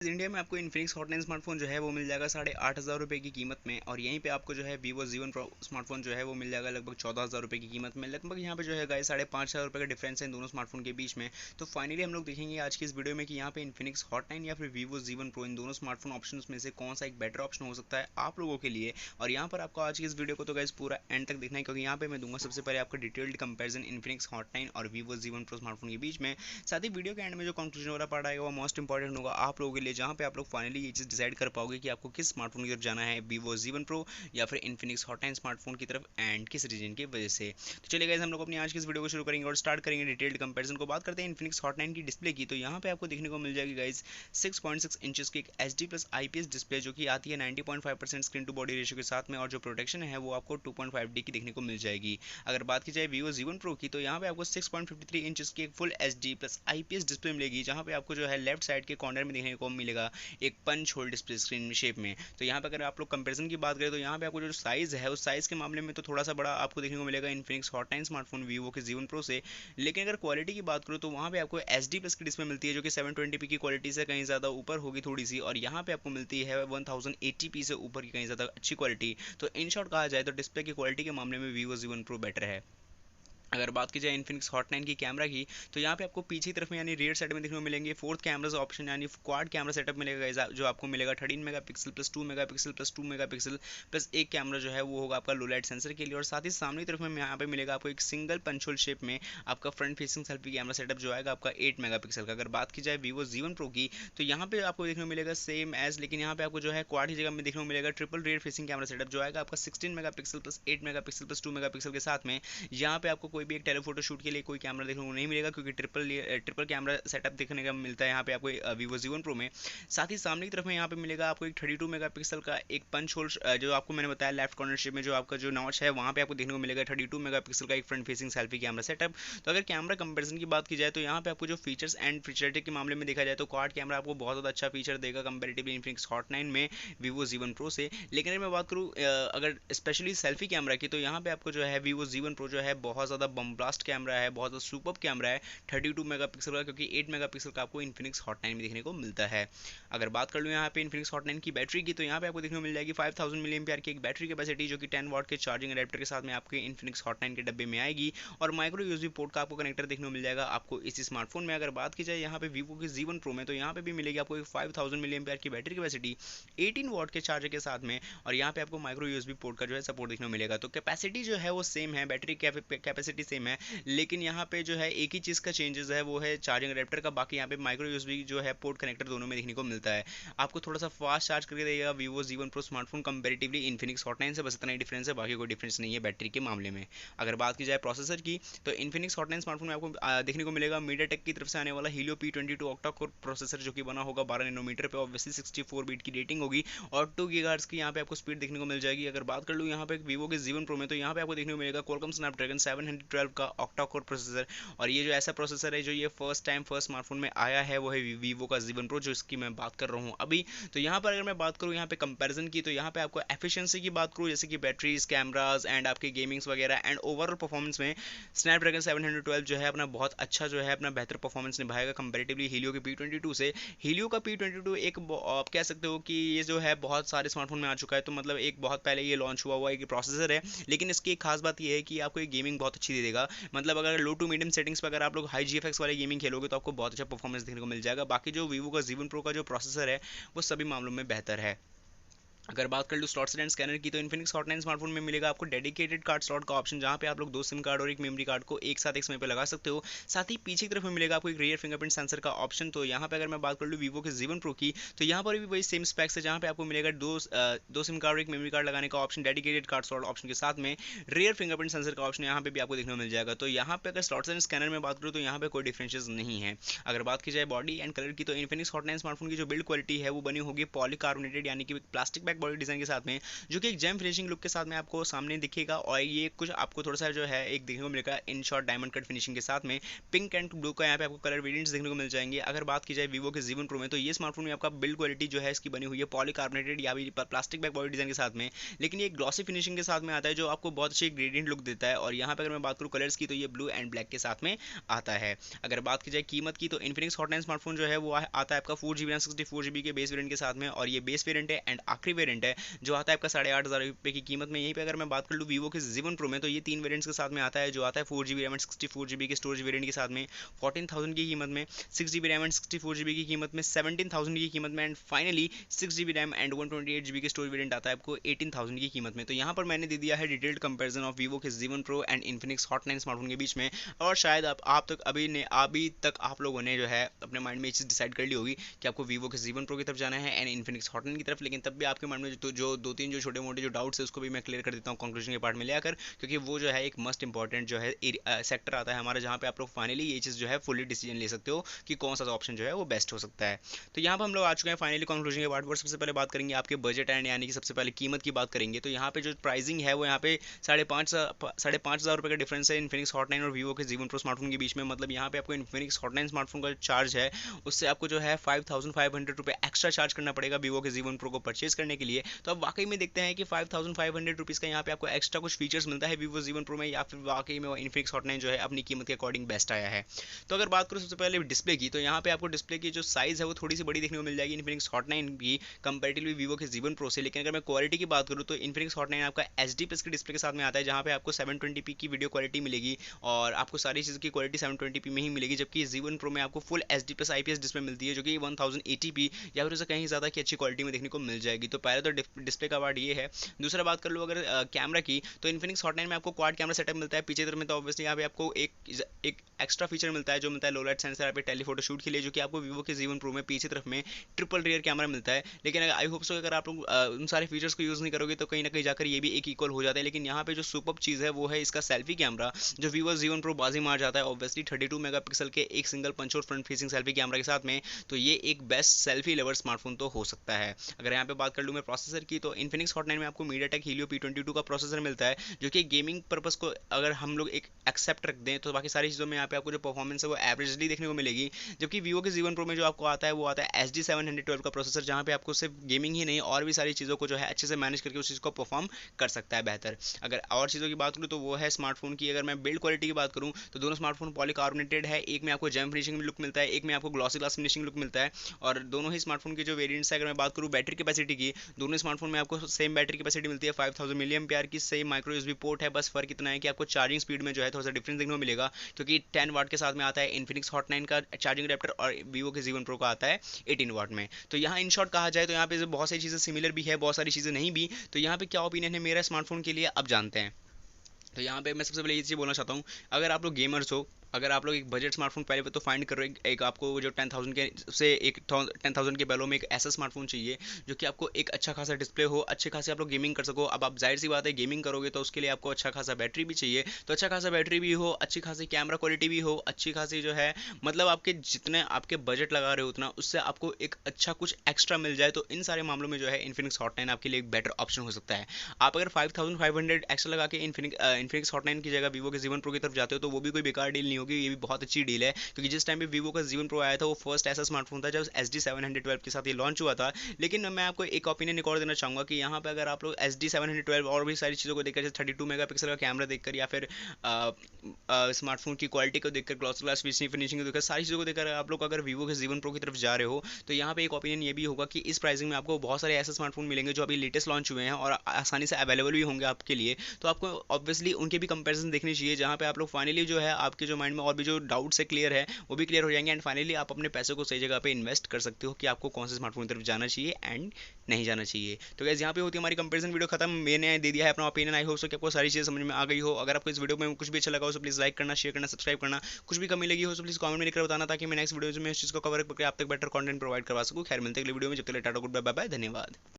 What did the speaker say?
India में आपको Infinix hot 9 smartphone जो है वो मिल जाएगा 8,500 रुपये की कीमत में। और यहीं पे आपको जो है वीवो Z1 प्रो स्मार्टफोन जो है वो मिल जाएगा लगभग 14,000 रुपये की कीमत में। लगभग यहाँ पे जो है गाइस 5,500 रुपये का डिफरेंस है इन दोनों स्मार्टफोन के बीच में। तो फाइनली हम लोग देखेंगे आज की इस वीडियो में कि यहाँ पे इन्फिनिक्स हॉट 9 या फिर वीवो Z1 प्रो इन दोनों स्मार्टफोन ऑप्शन में से कौन सा एक बेटर ऑप्शन हो सकता है आप लोगों के लिए। और यहाँ पर आपको आज की इस वीडियो को तो गाइस पूरा एंड तक देखना है, क्योंकि यहाँ पे मैं दूंगा सबसे पहले आपका डिटेल्ड कंपेरिजन इन्फिनिक्स हॉट 9 और वीवो Z1 प्रो स्मार्टफोन के बीच में। साथ ही वीडियो के एंड में जो कंक्लूजन वाला पार्ट आएगा वो मोस्ट इंपॉर्टेंट होगा आप लोगों के लिए, जहाँ पे आप लोग फाइनली ये चीज़ डिसाइड कर पाओगे कि आपको किस स्मार्टफोन की तरफ जाना है, वीवो Z1 प्रो या फिर इन्फिनिक्स हॉट 9 स्मार्टफोन की तरफ, एंड किस रीजन की वजह से। तो चलिए गाइस हम लोग अपनी आज की इस वीडियो को शुरू करेंगे और स्टार्ट करेंगे डिटेल्ड कंपैरिजन को। बात करते हैं इन्फिनिक्स हॉट 9 की डिस्प्ले की। तो यहाँ पे आपको देखने को मिल जाएगी गाइस 6.6 इंचेस की एक HD प्लस IPS डिस्प्ले, जो कि आती है 90.5% स्क्रीन टू बॉडी रेशियो के साथ में, और जो प्रोटेक्शन है वो आपको 2.5D की देखने को मिल जाएगी। अगर बात की जाए वीवो Z1 प्रो की, तो यहाँ पे आपको 6.53 इंचेस की एक full HD plus IPS display मिलेगी, जहाँ पे आपको जो है लेफ्ट साइड के कॉर्नर में देखने को मिलेगा एक punch hole display screen shape में। तो यहाँ पे अगर आप लोग कंपैरिजन की बात करें तो यहाँ पे आपको जो साइज है उस साइज के मामले में तो थोड़ा सा बड़ा आपको देखने को मिलेगा इन्फिनिक्स हॉट 9 स्मार्टफोन वीवो के Z1 प्रो से। लेकिन अगर क्वालिटी की बात करूँ तो वहाँ पे आपको HD प्लस की डिस्प्ले मिलती है, जो कि 720p की क्वालिटी से कहीं ज़्यादा ऊपर होगी थोड़ी सी, और यहाँ पे आपको मिलती है 1080p से ऊपर की कहीं ज़्यादा अच्छी क्वालिटी। तो इन शॉर्ट कहा जाए तो डिस्प्ले की क्वालिटी के मामले में वीवो Z1 प्रो बेटर है। अगर बात की जाए इन्फिनिक्स हॉट 9 की कैमरा की, तो यहाँ पे आपको पीछे की तरफ में यानी रियर साइड में देखने को मिलेंगे फोर्थ कैमराज ऑप्शन, यानी क्वाड कैमरा सेटअप मिलेगा जो आपको मिलेगा 13 megapixel plus 2 megapixel plus 2 megapixel plus एक कैमरा जो है वो होगा आपका लो लाइट सेंसर के लिए। और साथ ही सामने की तरफ में यहाँ पे मिलेगा आपको एक सिंगल पंच होल शेप में आपका front facing selfie camera setup जो आएगा आपका 8 मेगापिक्सल का। अगर बात की जाए वीवो Z1 प्रो की, तो यहाँ पे आपको देखने को मिलेगा सेम एज, लेकिन यहाँ पे आपको जो है क्वाड की जगह में देखने को मिलेगा triple rear facing camera setup जो आएगा आपका 16 megapixel plus 8 megapixel plus 2 megapixel के साथ में। यहाँ पे आपको कोई भी एक टेलीफोटो शूट के लिए कोई कैमरा देखने को नहीं मिलेगा, क्योंकि ट्रिपल कैमरा सेटअप देखने का मिलता है यहाँ पे आपको वीवो Z1 प्रो में। साथ ही सामने की तरफ में यहाँ पे मिलेगा आपको एक 32 मेगापिक्सल का एक पंच होल, जो आपको मैंने बताया लेफ्ट कॉर्नर शेप में जो आपका जो नॉच है वहाँ पे आपको देखने को मिलेगा 32 मेगापिक्सल का एक front facing selfie camera setup. तो अगर कैमरा कंपैरिजन की बात की जाए तो यहाँ पे आपको जो फीचर्स एंड फीचरिटी के मामले में देखा जाए तो क्वाड कैमरा आपको बहुत ज़्यादा अच्छा फीचर देगा कंपेरेटिवली इन्फिनिक्स हॉट 9 में वीवो Z1 प्रो से। लेकिन अगर मैं बात करूँ अगर स्पेशली सेल्फी कैमरा की, तो यहाँ पे आपको जो है वीवो Z1 प्रो जो है बहुत ज़्यादा बम ब्लास्ट कैमरा है, बहुत ज़्यादा सुपर कैमरा है 32 मेगापिक्सल का, क्योंकि 8 मेगापिक्सल का आपको इन्फिनिक्स हॉट 9 में देखने को मिलता है। अगर बात कर लूँ यहाँ पे इन्फिनिक्स हॉट 9 की बैटरी की, तो यहाँ पे आपको देखने को मिल जाएगी 5000 मिली एम्पियर की एक बैटरी कैपेसिटी, जो कि 10 वाट के चार्जिंग अडेप्टर के साथ में आपके इन्फिनिक्स हॉट 9 के डब्बे में आएगी। और माइक्रो यूएसबी पोर्ट का आपको कनेक्टर देखने को मिल जाएगा आपको इसी स्मार्टफोन में। अगर बात की जाए यहाँ पे वीवो के Z1 प्रो में, तो यहाँ पे भी मिलेगी आपको एक 5000 मिली एम्पियर की बैटरी कैपेसिटी 18 वाट के चार्जर के साथ में, और यहाँ पे आपको माइक्रो यूएसबी पोर्ट का जो है सपोर्ट देखने को मिलेगा। तो कैपेसिटी जो है वो सेम है, बैटरी कैपेसिटी सेम है, लेकिन यहाँ पे जो है एक ही चीज़ का चेंजेस है वो है चार्जिंग अडेप्टर का। बाकी यहाँ पे माइक्रो यूएसबी जो है पोर्ट कनेक्टर दोनों में देखने को मिलता है। आपको थोड़ा सा फास्ट चार्ज करके देगा Vivo Z1 pro smartphone comparatively Infinix hot 9 से, बस इतना ही डिफरेंस है, बाकी कोई डिफरेंस नहीं है बैटरी के मामले में। अगर बात की जाए प्रोसेसर की, तो इन्फिनिक्स हॉट 9 स्मार्टफोन में आपको देखने को मिलेगा मीडियाटेक की तरफ से आने वाला Helio P22 octa core processor, जो कि बना होगा 12 नैनोमीटर पे, ऑब्वियसली 64 बीट की रेटिंग होगी और 2 गीगाहर्ट्ज की यहाँ पे आपको स्पीड देखने को मिल जाएगी। अगर बात कर लूँ यहाँ पे वीवो के Z1 प्रो में, तो यहाँ पे आपको देखने को मिलेगा Qualcomm Snapdragon 712 का ऑक्टा कोर प्रोसेसर, और ये जो ऐसा प्रोसेसर है जो ये फर्स्ट स्मार्टफोन में आया है वो है वीवो का Z1 प्रो, जो इसकी मैं बात कर रहा हूँ अभी। तो यहाँ पर अगर मैं बात करूँ यहाँ पे कंपैरिजन की, तो यहाँ पे आपको एफिशिएंसी की बात करूँ, जैसे कि बैटरीज, कैमराज एंड आपके गेमिंग्स वगैरह एंड ओवरऑल परफॉर्मेंस में स्नैपड्रैगन 712 जो है अपना बहुत अच्छा जो है अपना बेहतर परफॉर्मेंस निभाएगा कंपेरेटिवली हीलियो के P22 से। हीलियो का P22 एक आप कह सकते हो कि ये जो है बहुत सारे स्मार्टफोन में आ चुका है, तो मतलब एक बहुत पहले ये लॉन्च हुआ एक प्रोसेसर है, लेकिन इसकी एक खास बात ये है कि आपको एक गेमिंग बहुत अच्छी दे देगा। मतलब अगर लो टू मीडियम सेटिंग्स पर अगर आप लोग हाई GFX वाले गेमिंग खेलोगे तो आपको बहुत अच्छा परफॉर्मेंस देखने को मिल जाएगा। बाकी जो वीवो का Z1 प्रो का जो प्रोसेसर है वो सभी मामलों में बेहतर है। अगर बात कर लूँ स्लॉट्स एंड स्कैनर की, तो इन्फिनिक्स हॉट 9 स्मार्टफोन में मिलेगा आपको डेडिकेटेड कार्ड स्लॉट का ऑप्शन, जहाँ पे आप लोग 2 सिम कार्ड और एक मेमोरी कार्ड को एक साथ एक समय पे लगा सकते हो। साथ ही पीछे की तरफ में मिलेगा आपको एक रियर फिंगरप्रिंट सेंसर का ऑप्शन। तो यहाँ पे अगर मैं बात कर लूँ वीवो के Z1 प्रो की, तो यहाँ पर भी वही सेम स्पेक्स है, जहाँ पे आपको मिलेगा दो सिम कार्ड और एक मेमोरी कार्ड लगाने का option dedicated card slot option के साथ में रियर फिंगरप्रिंट सेंसर का ऑप्शन यहाँ पे भी आपको देखने को मिल जाएगा। तो यहाँ पे अगर स्लॉट्स एंड स्कैनर में बात करूँ तो यहाँ पे कोई डिफरेंसेस नहीं है। अगर बात की जाए बॉडी एंड कलर की, तो इन्फिनिक्स हॉट 9 स्मार्टफोन की जो बिल्ड क्वालिटी है वो बनी होगी पॉलीकार्बोनेटेड यानी कि प्लास्टिक पैक बॉडी डिजाइन के साथ में, जो कि एक जेम फिनिशिंग लुक के साथ में आपको सामने दिखेगा। और ये कुछ आपको थोड़ा सा जो है एक देखने को मिलेगा in short diamond cut finishing के साथ में, पिंक एंड ब्लू का यहाँ पे आपको कलर वेरिएंट्स देखने को मिल जाएंगे। अगर बात की जाए वीवो के Z1 Pro में, तो ये स्मार्टफोन में आपका बिल्ड क्वालिटी जो है इसकी बनी हुई है पॉलीकार्बोनेटेड या भी प्लास्टिक बैक बॉडी डिजाइन के साथ में, लेकिन ये ग्लॉसी फिनिशिंग के साथ में आता है जो आपको बहुत अच्छी ग्रेडियंट लुक देता है। और यहाँ पे अगर मैं बात करूँ कलर्स की, तो ये ब्लू एंड ब्लैक के साथ में आता है। अगर बात की जाए कीमत की, तो इन्फिनिक्स हॉट 9 स्मार्टफोन जो है वो आता है आपका 4GB रैम 64GB के बेस वेरिएंट के साथ में, और ये बेस वेरिएंट है एंड आखिरी वेरिएंट है जो आता है आपका 8,500 रुपये की कीमत में। यहीं पे अगर मैं बात कर लूँ वीवो के Z1 Pro में, तो ये 3 वेरिएंट्स के साथ में आता है, जो आता है 4GB रैम एंड 64GB के स्टोरेज वेरिएंट के साथ में 14,000 की कीमत में, 6GB रैम एंड 64GB की कीमत में 17,000 की कीमत में, and finally 6GB RAM and 128GB के स्टोरेज वेरिएंट आता है आपको 18,000 की कीमत में। तो यहाँ पर मैंने दे दिया है डिटेल्ड कंपैरिजन ऑफ वीवो के Z1 Pro and Infinix hot 9 smartphone के बीच में। और शायद आप तक अभी तक आप लोगों ने जो है अपने माइंड में ये चीज़ डिसाइड कर ली होगी कि आपको वीवो के Z1 Pro की तरफ जाना है एंड इन्फिनिक्स हॉट 9 की तरफ, लेकिन तब भी आपके माइंड में जो दो तीन जो छोटे मोटे जो डाउट्स है उसको भी मैं क्लियर कर देता हूँ कंक्लूजन के पार्ट में ले आकर, क्योंकि वो जो है एक मस्ट इंपॉर्टेंट जो है सेक्टर आता है हमारा, जहाँ पे आप लोग फाइनली ये चीज़ जो है फुली डिसीजन ले सकते हो कि कौन सा ऑप्शन जो है वो बेस्ट हो सकता है। तो यहाँ पर हम लोग आ चुके हैं फाइनली कंक्लूजन के पार्ट पर। सबसे पहले बात करेंगे आपके बजट एंड यानी कि सबसे पहले कीमत की बात करेंगे। तो यहाँ पे जो प्राइसिंग है वो यहाँ पे 5,500 रुपये का डिफरेंस है इन्फिनिक्स हॉट 9 और वीवो के Z1 Pro स्मार्टफोन के बीच में। मतलब यहाँ पे आपको इन्फिनिक्स हॉट 9 स्मार्टफोन का चार्ज है उससे आपको जो है 5,500 रुपये एक्स्ट्रा चार्ज करना पड़ेगा वीवो के Z1 Pro को परचेज करने के लिए। तो अब वाकई में देखते हैं कि 5,500 रुपीज़ का यहाँ पे आपको एक्स्ट्रा कुछ फीचर्स मिलता है वीवो Z1 Pro में, या फिर वाकई में इन्फिनिक्स हॉट 9 जो है अपनी कीमत के अकॉर्डिंग बेस्ट आया है। तो अगर बात करूँ सबसे पहले डिस्प्ले की, तो यहाँ पे आपको डिस्प्ले की जो साइज़ है वो थोड़ी सी बड़ी देखने को मिल जाएगी इन्फिनिक्स हॉट 9 की कंपेरेटिवली वीवो के Z1 Pro से। लेकिन अगर मैं क्वालिटी की बात करूँ, तो इन्फिनिक्स हॉट 9 आपका HD+ की डिस्प्ले के साथ में आता है, जहाँ पे आपको 720p की वीडियो क्वालिटी मिलेगी और आपको सारी चीज़ की क्वालिटी 720p में ही मिलेगी, जबकि Z1 Pro में आपको फुल HD+ IPS डिस्प्ले मिलती है जो कि 1080p या फिर उससे कहीं ज़्यादा की अच्छी क्वालिटी में देखने को मिल जाएगी। तो पहले तो डिस्प्ले का पार्ट ये है। दूसरा बात कर लो अगर कैमरा की, तो इन्फिनिक्स हॉट 9 में आपको क्वाड कैमरा सेटअप मिलता है पीछे तरफ में। तो ऑब्वियसली यहाँ पे आपको एक एक्स्ट्रा फीचर मिलता है जो मिलता है लो लाइट सेंसर पे टेलीफोटो शूट के लिए, जो कि आपको वीवो के Z1 Pro में पीछे तरफ में ट्रिपल रियर कैमरा मिलता है। लेकिन आई होप सो अगर आप लोग उन सारे फीचर्स को यूज़ नहीं करोगे तो कहीं ना कहीं जाकर ये भी एक इक्वल हो जाता है। लेकिन यहाँ पे जो सुपर चीज़ है वो है इसका सेल्फी कैमरा, जो वीवो Z1 Pro बाजी मार जाता है ऑब्वियसली 32 मेगापिक्सल के एक सिंगल पंच और फ्रंट फेसिंग सेल्फी कैमरा के साथ में। तो ये एक बेस्ट सेल्फी लवर स्मार्टफोन तो हो सकता है। अगर यहाँ पे बात कर लूँ मैं प्रोसेसर की, तो इन्फिनिक्स हॉट 9 में आपको MediaTek Helio P22 का प्रोसेसर मिलता है, जो कि गेमिंग पर्पस को अगर हम लोग एक एक्सेप्ट रख दें तो बाकी सारी चीज़ों में यहाँ पे आपको जो परफॉर्मेंस है वो एवरेजली देखने को मिलेगी। जबकि वीवो के Z1 Pro में जो आपको आता है वो आता है HD 712 का प्रोसेसर, जहाँ पे आपको सिर्फ गेमिंग ही नहीं और भी सारी चीज़ों को जो है अच्छे से मैनेज करके उस चीज़ को परफॉर्म कर सकता है बेहतर। अगर और चीज़ों की बात करूँ तो वो है स्मार्टफोन की। अगर मैं बिल्ड क्वालिटी की बात करूँ तो दोनों स्मार्टफोन पॉलीकार्बोनेटेड है, एक में आपको जेम फिनिशिंग लुक मिलता है, एक में आपको ग्लॉसी ग्लास फिनिशिंग लुक मिलता है। और दोनों ही स्मार्टफोन के जो वेरिएंट्स है, अगर मैं बात करूँ बैटरी कैपेसिटी की, दोनों स्मार्टफोन में आपको सेम बैटरी कैपेसिटी मिलती है 5000 mAh की, सेम माइक्रो USB पोर्ट है। बस फर्क इतना है कि आपको चार्जिंग स्पीड में जो है थोड़ा सा डिफरेंस देखने को मिलेगा, क्योंकि 10 वाट के साथ में आता है इन्फिनिक्स हॉट 9 का चार्जिंग अडेप्टर और वीवो के Z1 Pro का आता है 18 वाट में। तो यहाँ इन शॉर्ट कहा जाए तो यहाँ पे बहुत सारी चीज़ें सिमिलर भी है, बहुत सारी चीज़ें नहीं भी। तो यहाँ पे क्या ओपिनियन है मेरा स्मार्टफोन के लिए अब जानते हैं। तो यहाँ पे मैं सबसे पहले ये चीज़ बोलना चाहता हूँ, अगर आप लोग गेमर्स हो, अगर आप लोग एक बजट स्मार्टफोन पहले तो फाइंड करो, एक आपको जो 10,000 के से एक 10,000 के पहले में एक ऐसा स्मार्टफोन चाहिए जो कि आपको एक अच्छा खासा डिस्प्ले हो, अच्छे खासे आप लोग गेमिंग कर सको। अब आप जाहिर सी बात है गेमिंग करोगे तो उसके लिए आपको अच्छा खासा बैटरी भी चाहिए, तो अच्छा खासा बैटरी भी हो, अच्छी खासी कैमरा क्वालिटी भी हो, अच्छी खासी जो है मतलब आपके जितने आपके बजट लगा रहे हो उतना उससे आपको एक अच्छा कुछ एक्स्ट्रा मिल जाए। तो इन सारे मामलों में जो है इन्फिनिक्स हॉट 9 आपके लिए एक बेटर ऑप्शन हो सकता है। आप अगर 5,500 एक्स्ट्रा लगा के इन्फिनिक्स हॉट 9 की जगह वीवो के Z1 Pro की तरफ जाते हो तो वो भी कोई बेकार डील नहीं होगी, ये भी बहुत अच्छी डील है। क्योंकि जिस टाइम पे वीवो का Z1 Pro आया था वो फर्स्ट ऐसा स्मार्टफोन था जब SD 712 के साथ ये लॉन्च हुआ था। लेकिन मैं आपको एक ओपिनियन एक और देना चाहूँगा कि यहाँ पे अगर आप लोग SD 712 और भी सारी चीज़ों को देखकर, जैसे 32 मेगापिक्सल का कैमरा देखकर या फिर स्मार्टफोन की क्वालिटी को देखकर, ग्लॉस ग्लास फिनिशिंग को देखकर, सारी चीज़ों को देखकर आप लोग अगर वीवो के Z1 Pro की तरफ जा रहे हो तो यहाँ पे एक ओपिनियन ये भी होगा कि इस प्राइसिंग में आपको बहुत सारे ऐसे स्मार्टफोन मिलेंगे जो अभी लेटेस्ट लॉन्च हुए हैं और आसानी से अवेलेबल भी होंगे आपके लिए। तो आपको ऑब्वियसली उनके भी कंपैरिजन देखनी चाहिए, जहाँ पे आप लोग फाइनली जो है आपके जो माइंड में और भी जो डाउट्स है क्लियर है वो भी क्लियर हो जाएंगे, एंड फाइनली आप अपने पैसों को सही जगह पे इन्वेस्ट कर सकते हो कि आपको कौन से स्मार्टफोन की तरफ जाना चाहिए एंड नहीं जाना चाहिए। तो गाइस यहाँ पे होती है हमारी कंपैरिजन वीडियो खत्म। मैंने दे दिया है अपना ओपिनियन, आई होप सो कि आपको सारी चीज़ें समझ में आ गई हो। अगर आपको इस वीडियो में कुछ भी अच्छा लगा हो तो प्लीज़ लाइक करना, शेयर करना, सब्सक्राइब करना। कुछ भी कमी लगी हो तो प्लीज़ कमेंट में लिखकर बताना, ताकि मैं नेक्स्ट वीडियो में इस चीज़ को कवर करके आप तक बेटर कंटेंट प्रोवाइड करवा सकूँ। खैर मिलते हैं अगली वीडियो में, जब तक टाटा गुड बाय बाय, धन्यवाद।